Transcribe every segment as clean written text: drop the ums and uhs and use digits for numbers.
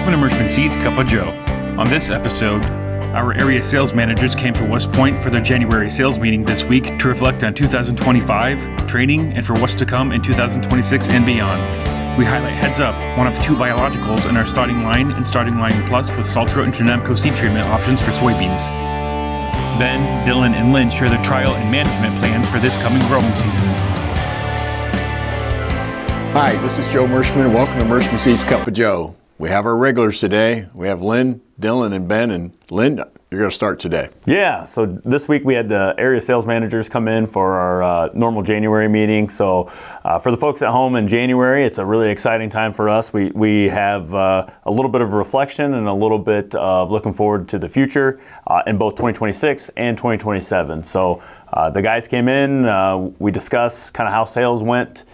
Welcome to Merschman Seeds Cup of Joe. On this episode, our area sales managers came to West Point for their January sales meeting this week to reflect on 2025, training, and for what's to come in 2026 and beyond. We highlight Heads Up, one of two biologicals in our starting line and starting line plus with Saltro and Trunemco seed treatment options for soybeans. Then, Dylan and Lynn share their trial and management plans for this coming growing season. Hi, this is Joe Merschman, and welcome to Merschman Seeds Cup of Joe. We have our regulars today. We have Lynn, Dylan, and Ben. And Lynn, you're going to start today. Yeah, so this week we had the area sales managers come in for our normal January meeting. So for the folks at home in January, it's a really exciting time for us. We have a little bit of reflection and a little bit of looking forward to the future in both 2026 and 2027. So the guys came in, we discussed kind of how sales went.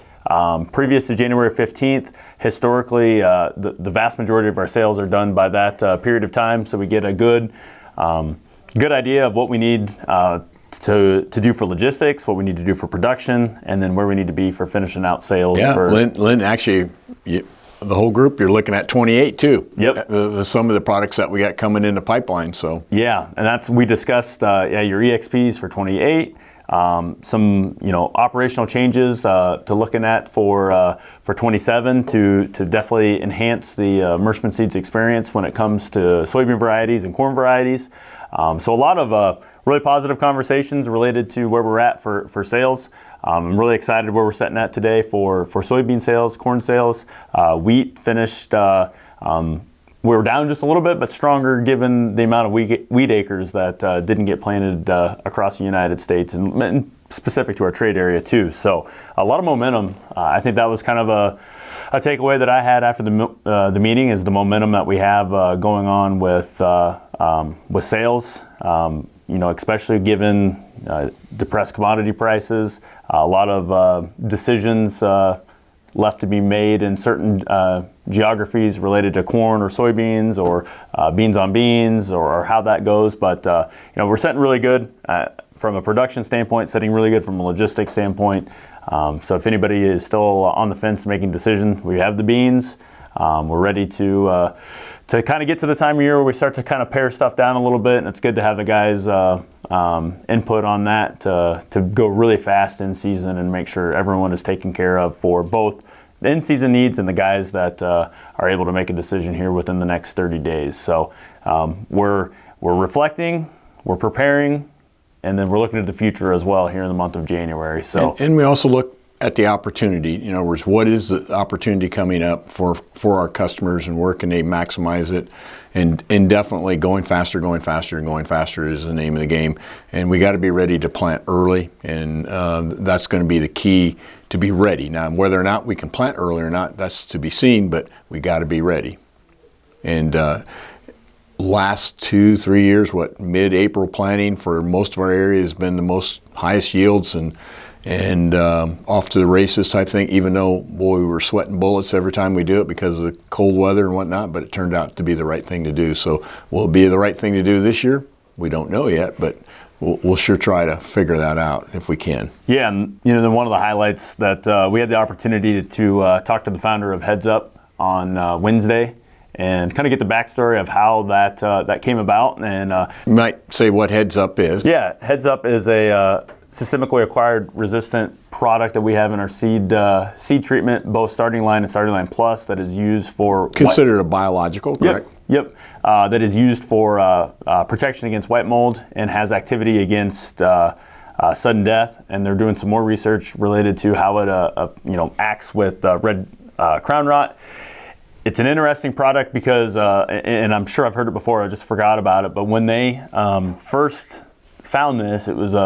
Previous to January 15th, historically, the vast majority of our sales are done by that period of time, so we get a good idea of what we need to do for logistics, what we need to do for production, and then where we need to be for finishing out sales. Yeah, Lynn, actually, the whole group, you're looking at 28 too. Yep. Some of the products that we got coming in the pipeline. So yeah, and we discussed your EXPs for 28. Some operational changes to looking at for 27 to definitely enhance the Merschman Seeds experience when it comes to soybean varieties and corn varieties. So a lot of really positive conversations related to where we're at for sales. I'm really excited where we're sitting at today for soybean sales, corn sales. Wheat finished. We were down just a little bit, but stronger given the amount of wheat acres that didn't get planted across the United States and specific to our trade area too. So a lot of momentum. I think that was kind of a takeaway that I had after the meeting is the momentum that we have going on with sales. Especially given depressed commodity prices, a lot of decisions left to be made in certain geographies related to corn or soybeans or beans on beans or how that goes. But we're setting really good from a production standpoint, setting really good from a logistics standpoint. So if anybody is still on the fence making decisions, we have the beans. We're ready to kind of get to the time of year where we start to kind of pare stuff down a little bit, and it's good to have the guys input on that to go really fast in season and make sure everyone is taken care of for both the in-season needs and the guys that are able to make a decision here within the next 30 days. So we're reflecting, we're preparing, and then we're looking at the future as well here in the month of January. So and we also look at the opportunity, what is the opportunity coming up for our customers and where can they maximize it? And definitely going faster is the name of the game. And we got to be ready to plant early, and that's going to be the key to be ready. Now, whether or not we can plant early or not, that's to be seen, but we got to be ready. And last 2-3 years, mid-April planting for most of our area has been the highest yields and off to the races type thing, even though, boy, we were sweating bullets every time we do it because of the cold weather and whatnot, but it turned out to be the right thing to do. So will it be the right thing to do this year? We don't know yet, but we'll sure try to figure that out if we can. Yeah, and then one of the highlights that we had the opportunity to talk to the founder of Heads Up on Wednesday and kind of get the backstory of how that came about. And you might say what Heads Up is. Yeah, Heads Up is a systemically acquired resistant product that we have in our seed treatment, both starting line and starting line plus, that is used for considered a biological, correct? Yep. That is used for protection against white mold and has activity against sudden death. And they're doing some more research related to how it acts with red crown rot. It's an interesting product because, and I'm sure I've heard it before, I just forgot about it, but when they first found this, it was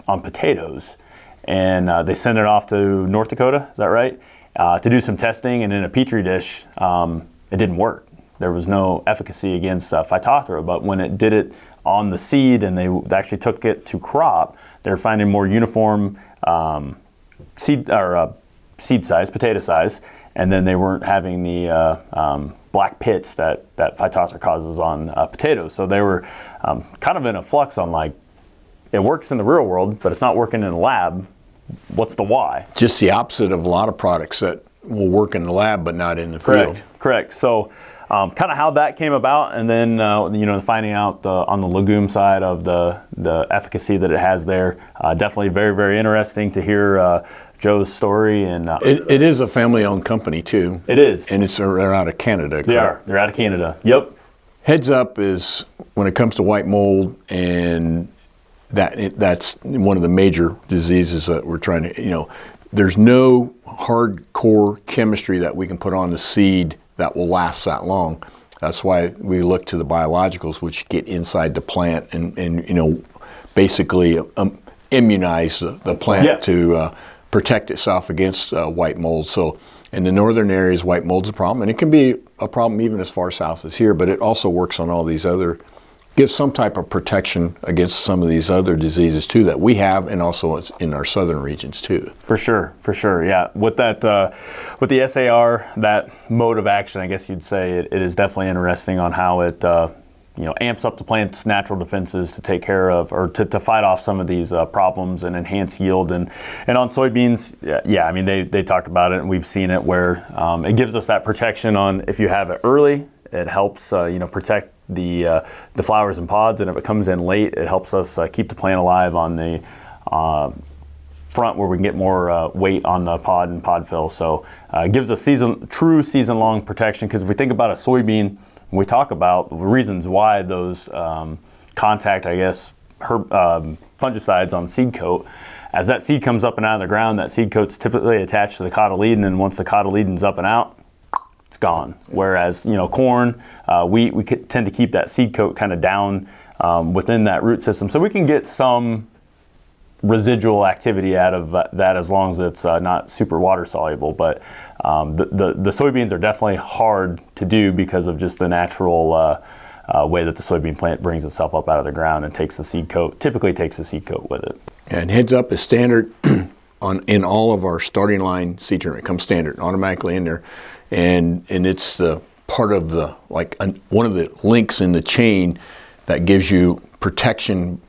on potatoes, and they sent it off to North Dakota, is that right, to do some testing, and in a petri dish, it didn't work. There was no efficacy against Phytophthora, but when it did it on the seed and they actually took it to crop, they're finding more uniform seed size, potato size, and then they weren't having the black pits that Phytophthora causes on potatoes. So they were kind of in a flux on it works in the real world, but it's not working in the lab. What's the why? Just the opposite of a lot of products that will work in the lab, but not in the field. Correct. So kind of how that came about, and then finding out on the legume side of the efficacy that it has there. Definitely very, very interesting to hear Joe's story. And it is a family-owned company too. It is, and they're out of Canada. They're out of Canada. Yep. Heads up is when it comes to white mold, and that's one of the major diseases that we're trying to. There's no hardcore chemistry that we can put on the seed that will last that long. That's why we look to the biologicals, which get inside the plant and basically immunize the plant to protect itself against white mold. So in the northern areas, white mold's a problem, and it can be a problem even as far south as here, but it also works on all these other, gives some type of protection against some of these other diseases too that we have, and also it's in our southern regions too. For sure, yeah. With that, with the SAR, that mode of action, I guess you'd say, it is definitely interesting on how it amps up the plant's natural defenses to take care of, or to fight off some of these problems and enhance yield. And on soybeans, I mean, they talked about it, and we've seen it where it gives us that protection on, if you have it early, it helps protect the flowers and pods, and if it comes in late, it helps us keep the plant alive on the front, where we can get more weight on the pod and pod fill. So it gives us true season-long protection, because if we think about a soybean, when we talk about the reasons why those contact, fungicides on seed coat, as that seed comes up and out of the ground, that seed coat's typically attached to the cotyledon, and once the cotyledon's up and out, it's gone. Whereas, corn, we tend to keep that seed coat kind of down within that root system, so we can get some residual activity out of that, as long as it's not super water soluble. But the soybeans are definitely hard to do because of just the natural way that the soybean plant brings itself up out of the ground and typically takes the seed coat with it. And heads up is standard in all of our starting line seed treatment. It comes standard automatically in there, and it's the part of the one of the links in the chain that gives you protection,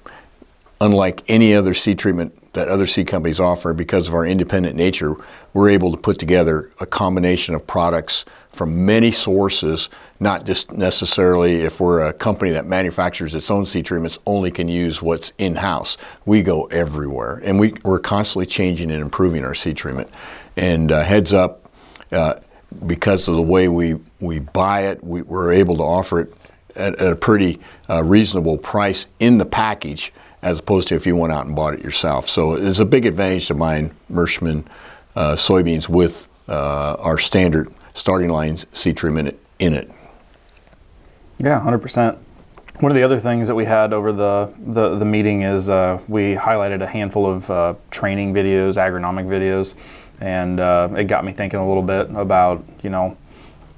unlike any other seed treatment that other seed companies offer. Because of our independent nature, we're able to put together a combination of products from many sources, not just necessarily, if we're a company that manufactures its own seed treatments, only can use what's in-house. We go everywhere, and we're constantly changing and improving our seed treatment. And heads up, because of the way we buy it, we're able to offer it at a pretty reasonable price in the package, as opposed to if you went out and bought it yourself. So it's a big advantage to buying Merschman soybeans with our standard starting line seed treatment in it. Yeah, 100%. One of the other things that we had over the meeting is we highlighted a handful of training videos, agronomic videos, and it got me thinking a little bit about,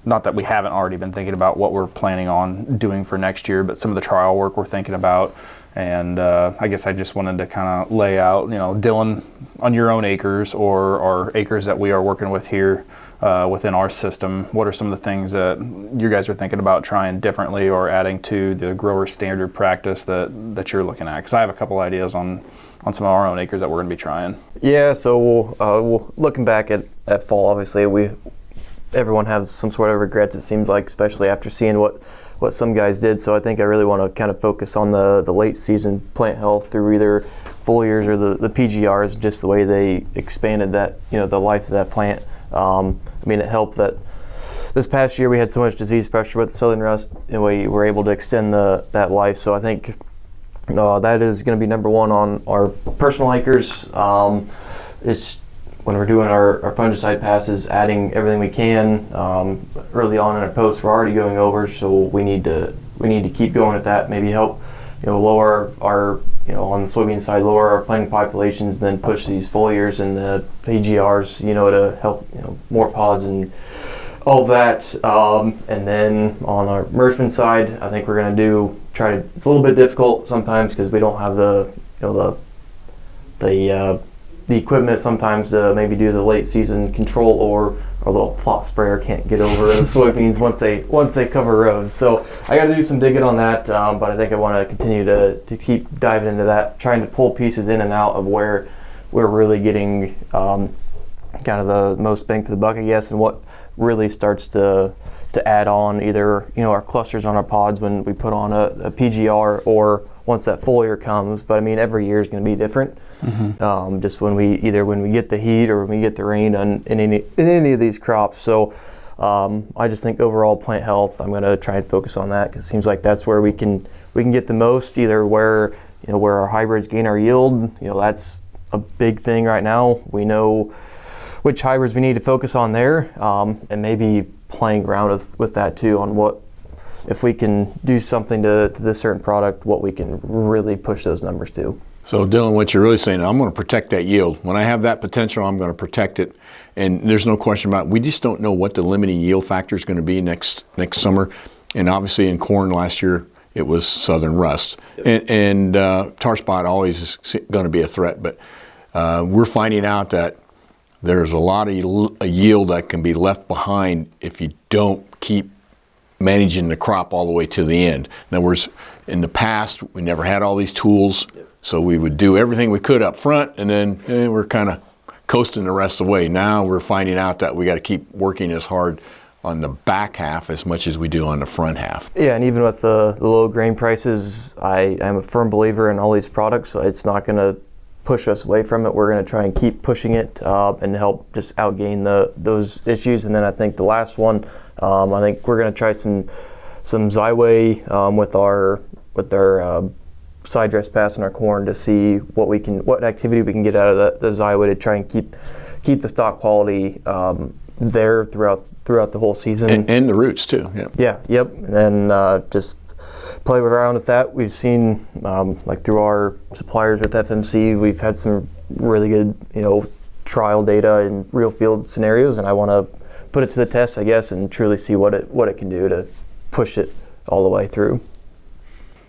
not that we haven't already been thinking about what we're planning on doing for next year, but some of the trial work we're thinking about. And I guess I just wanted to kind of lay out, Dylan, on your own acres or acres that we are working with here within our system, what are some of the things that you guys are thinking about trying differently or adding to the grower standard practice that you're looking at? Because I have a couple ideas on some of our own acres that we're going to be trying. Yeah, so we'll looking back at fall, obviously, everyone has some sort of regrets, it seems like, especially after seeing what some guys did. So I think I really want to kind of focus on the late season plant health through either foliars or the PGRs, just the way they expanded that, the life of that plant. It helped that this past year we had so much disease pressure with the southern rust, and we were able to extend that life. So I think that is going to be number one on our personal acres. It's when we're doing our fungicide passes, adding everything we can early on in our post. We're already going over, so we need to keep going at that. Maybe help lower our on the soybean side, lower our planting populations, then push these foliars and the PGRs to help more pods and all of that. And then on our Merschman side, I think we're going to it's a little bit difficult sometimes because we don't have the equipment sometimes to maybe do the late season control, or our little plot sprayer can't get over the soybeans once they cover rows. So I got to do some digging on that, but I think I want to continue to keep diving into that, trying to pull pieces in and out of where we're really getting kind of the most bang for the buck, I guess, and what really starts to to add on either our clusters on our pods when we put on a PGR, or once that foliar comes. But I mean, every year is going to be different. Just when we get the heat or when we get the rain in any of these crops. So I just think overall plant health, I'm going to try and focus on that, because it seems like that's where we can get the most, either where our hybrids gain our yield. That's a big thing right now. We know which hybrids we need to focus on there, and maybe playing around with that too, on what, if we can do something to this certain product, what we can really push those numbers to. So Dylan, what you're really saying, I'm going to protect that yield. When I have that potential, I'm going to protect it. And there's no question about it. We just don't know what the limiting yield factor is going to be next summer. And obviously in corn last year, it was southern rust. And tar spot always is going to be a threat. But we're finding out that there's a lot of yield that can be left behind if you don't keep managing the crop all the way to the end. In other words, in the past, we never had all these tools. So we would do everything we could up front, and then we're kind of coasting the rest of the way. Now we're finding out that we got to keep working as hard on the back half as much as we do on the front half. Yeah, and even with the low grain prices, I'm a firm believer in all these products, so it's not going to push us away from it. We're going to try and keep pushing it and help just outgain those issues. And then I think the last one, I think we're going to try some Xyway with our side dress pass in our corn, to see what activity we can get out of the Xyway to try and keep the stock quality there throughout the whole season. And the roots too. Yep. And then just play around with that. We've seen like through our suppliers with FMC, we've had some really good trial data in real field scenarios, and I want to put it to the test, I guess, and truly see what it can do to push it all the way through.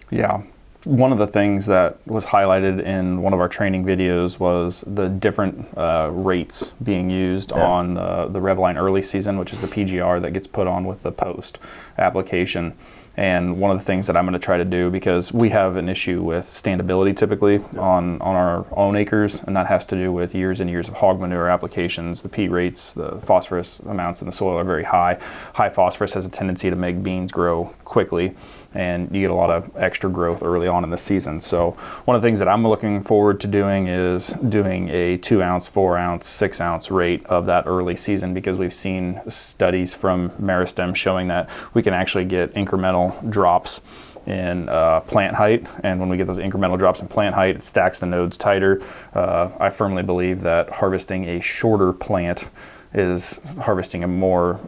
Yeah. One of the things that was highlighted in one of our training videos was the different rates being used on the Revline early season, which is the PGR that gets put on with the post application. And one of the things that I'm going to try to do, because we have an issue with standability typically on our own acres, and that has to do with years and years of hog manure applications. The P rates, the phosphorus amounts in the soil are very high. High phosphorus has a tendency to make beans grow quickly, and you get a lot of extra growth early on in the season. So one of the things that I'm looking forward to doing is doing a 2 ounce, 4 ounce, 6 ounce rate of that early season, because we've seen studies from Meristem showing that we can actually get incremental drops in plant height, and when we get those incremental drops in plant height, it stacks the nodes tighter. I firmly believe that harvesting a shorter plant is harvesting a more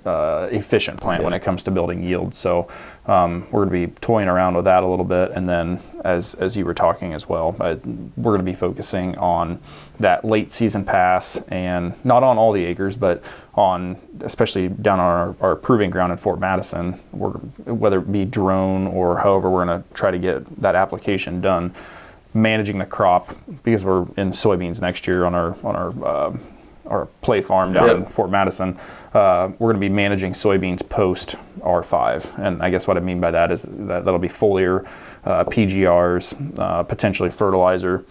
efficient plant when it comes to building yield. So we're going to be toying around with that a little bit, and then as you were talking as well, we're going to be focusing on that late season pass, and not on all the acres, but on especially down on our proving ground in Fort Madison, whether it be drone or however we're going to try to get that application done, managing the crop, because we're in soybeans next year on our play farm down in Fort Madison. We're going to be managing soybeans post R5, and I guess what I mean by that is that'll be foliar, PGRs, potentially fertilizer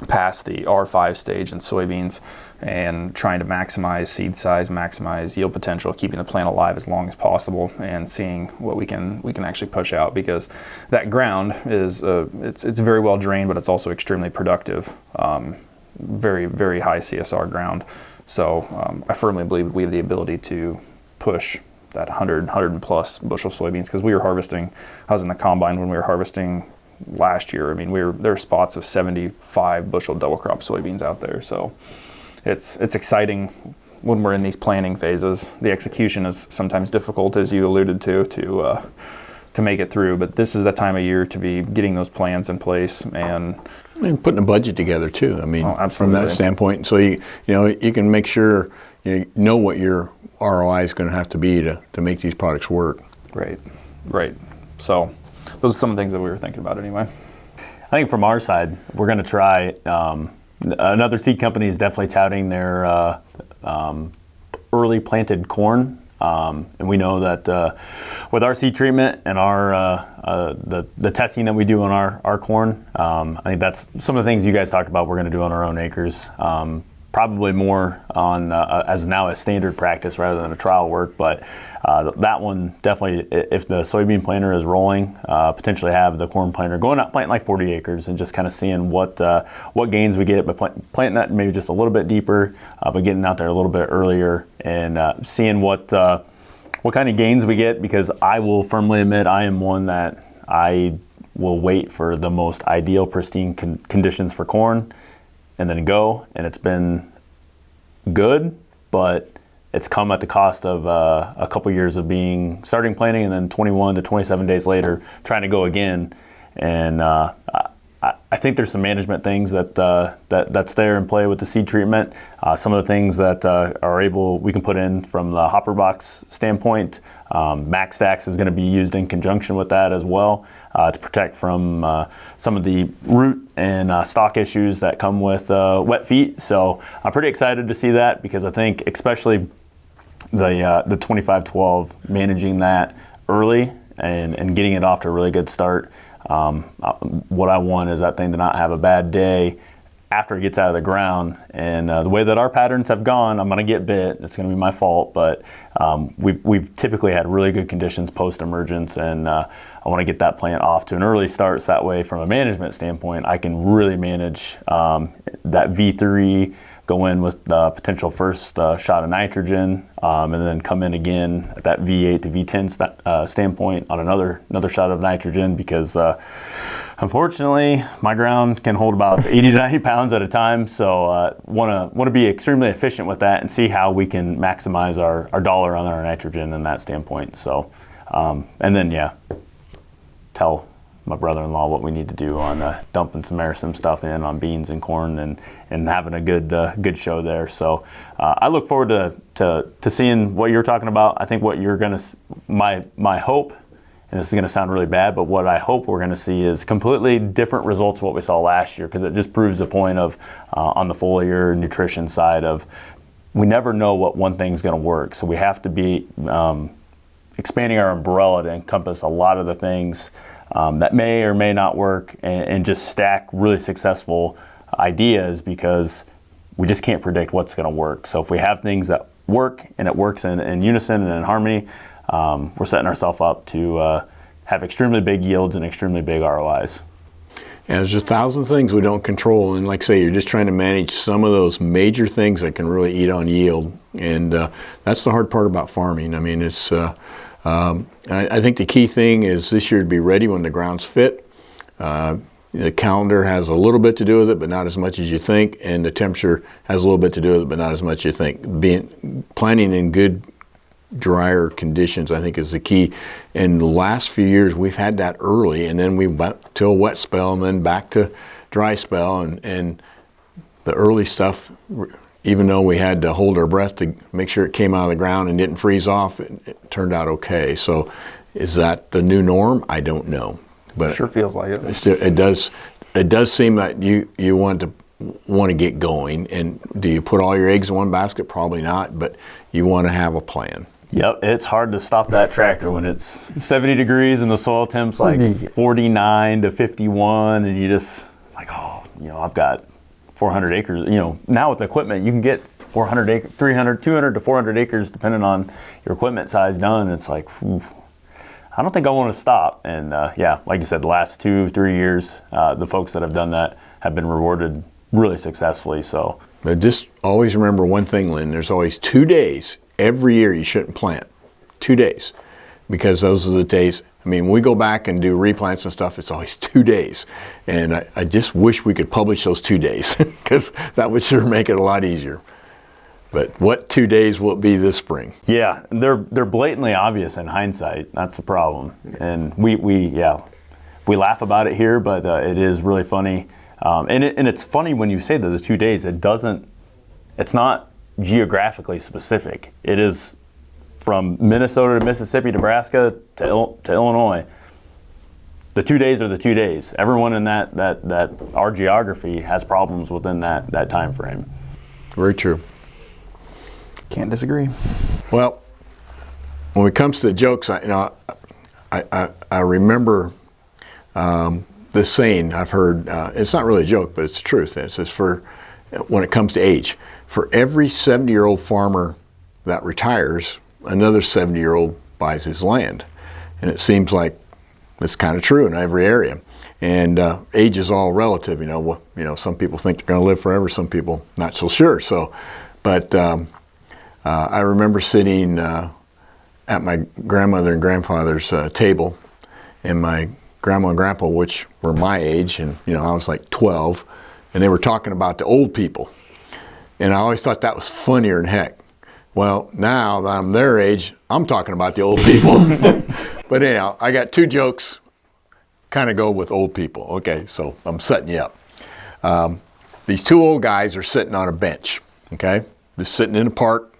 past the R5 stage in soybeans, and trying to maximize seed size, maximize yield potential, keeping the plant alive as long as possible, and seeing what we can actually push out, because that ground is it's very well drained, but it's also extremely productive. Very, very high CSR ground. So I firmly believe we have the ability to push that 100 plus bushel soybeans, because I was in the combine when we were harvesting last year. I mean, there are spots of 75 bushel double crop soybeans out there. So it's exciting when we're in these planning phases. The execution is sometimes difficult, as you alluded to make it through, but this is the time of year to be getting those plans in place and putting a budget together too. I mean, from that standpoint, so you can make sure you know what your ROI is going to have to be to make these products work. Right. So those are some of the things that we were thinking about anyway. I think from our side, we're going to try. Another seed company is definitely touting their early planted corn. And we know that with our seed treatment and our the testing that we do on our corn, I think that's some of the things you guys talked about we're going to do on our own acres. Probably more on as now a standard practice rather than a trial work, but that one definitely, if the soybean planter is rolling, potentially have the corn planter going out planting like 40 acres and just kind of seeing what gains we get by planting that maybe just a little bit deeper, but getting out there a little bit earlier and seeing what kind of gains we get, because I will firmly admit I am one that I will wait for the most ideal pristine conditions for corn and then go, and it's been good, but it's come at the cost of a couple years of starting planting and then 21 to 27 days later trying to go again. And I think there's some management things that's there in play with the seed treatment. Some of the things that we can put in from the hopper box standpoint. Max Stacks is going to be used in conjunction with that as well to protect from some of the root and stalk issues that come with wet feet. So I'm pretty excited to see that, because I think especially the 25-12, managing that early and getting it off to a really good start. What I want is that thing to not have a bad day after it gets out of the ground. And the way that our patterns have gone, I'm going to get bit. It's going to be my fault, but we've typically had really good conditions post-emergence, and I want to get that plant off to an early start, so that way from a management standpoint, I can really manage that V3, go in with the potential first shot of nitrogen, and then come in again at that V8 to V10 standpoint on another shot of nitrogen, because unfortunately my ground can hold about 80 to 90 pounds at a time. So want to be extremely efficient with that and see how we can maximize our dollar on our nitrogen in that standpoint. So and then tell my brother-in-law what we need to do on dumping some Merschman stuff in on beans and corn and having a good show there. So I look forward to seeing what you're talking about. I think what you're gonna my hope, and this is gonna sound really bad, but what I hope we're gonna see is completely different results of what we saw last year, because it just proves the point of on the foliar nutrition side of we never know what one thing's gonna work. So we have to be expanding our umbrella to encompass a lot of the things that may or may not work, and just stack really successful ideas, because we just can't predict what's going to work. So if we have things that work and it works in unison and in harmony, we're setting ourselves up to have extremely big yields and extremely big ROIs. And there's 1,000 things we don't control, and like I say, you're just trying to manage some of those major things that can really eat on yield, and that's the hard part about farming. I mean, it's I think the key thing is this year to be ready when the ground's fit. The calendar has a little bit to do with it, but not as much as you think, and the temperature has a little bit to do with it, but not as much as you think. Planting in good, drier conditions, I think, is the key. In the last few years, we've had that early, and then we went to a wet spell, and then back to dry spell, and the early stuff, even though we had to hold our breath to make sure it came out of the ground and didn't freeze off, it turned out okay. So is that the new norm? I don't know. But it sure feels like it. It does seem that you want to get going. And do you put all your eggs in one basket? Probably not, but you want to have a plan. Yep, it's hard to stop that tractor when it's 70 degrees and the soil temp's like 49 to 51, and you just like, I've got 400 acres. Now with equipment, you can get 400 acres, 300, 200 to 400 acres, depending on your equipment size done. It's like, I don't think I want to stop. And like you said, the last 2-3 years, the folks that have done that have been rewarded really successfully. So, but just always remember one thing, Lynn. There's always 2 days every year you shouldn't plant. 2 days, because those are the days. I mean, when we go back and do replants and stuff, it's always 2 days. And I just wish we could publish those 2 days, because that would sure make it a lot easier. But what 2 days will it be this spring? Yeah, they're blatantly obvious in hindsight. That's the problem. And we laugh about it here, but it is really funny. And it's funny when you say that the 2 days, it's not geographically specific. It is from Minnesota to Mississippi, Nebraska to Illinois. The 2 days are the 2 days. Everyone in that our geography has problems within that time frame. Very true. Can't disagree. Well, when it comes to the jokes, I remember this saying I've heard. It's not really a joke, but it's the truth. It says when it comes to age, for every 70-year-old farmer that retires another 70-year-old buys his land. And it seems like it's kind of true in every area. And age is all relative, you know. Some people think they're going to live forever, some people not so sure. So, but I remember sitting at my grandmother and grandfather's table, and my grandma and grandpa, which were my age, and I was like 12, and they were talking about the old people. And I always thought that was funnier than heck. Well, now that I'm their age, I'm talking about the old people. But anyhow, I got two jokes, kind of go with old people. Okay, so I'm setting you up. These two old guys are sitting on a bench, okay? Just sitting in the park,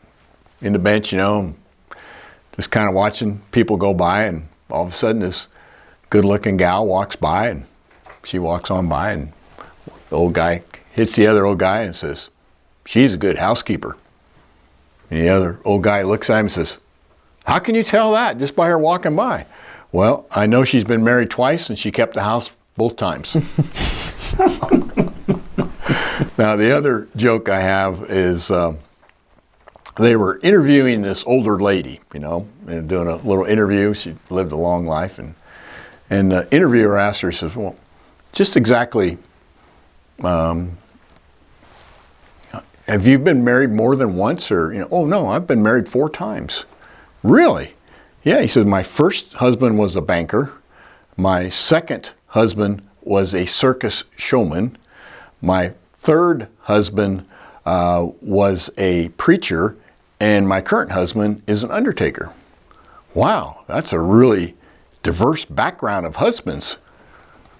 in the bench, just kind of watching people go by, and all of a sudden this good-looking gal walks by, and she walks on by, and the old guy hits the other old guy and says, "She's a good housekeeper." And the other old guy looks at him and says, "How can you tell that just by her walking by?" "Well, I know she's been married twice and she kept the house both times." Now, the other joke I have is they were interviewing this older lady, and doing a little interview. She lived a long life, and the interviewer asked her, he says, "Well, just exactly, have you been married more than once?" Or, "Oh, no, I've been married 4 times. "Really?" "Yeah," he said, "my first husband was a banker. My second husband was a circus showman. My third husband was a preacher. And my current husband is an undertaker." "Wow, that's a really diverse background of husbands."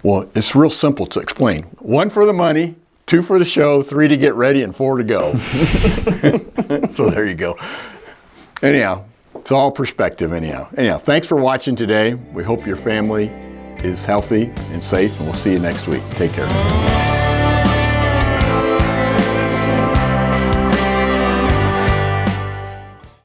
"Well, it's real simple to explain. 1 for the money, 2 for the show, 3 to get ready, and 4 to go." So there you go. Anyhow, it's all perspective anyhow. Thanks for watching today. We hope your family is healthy and safe, and we'll see you next week. Take care.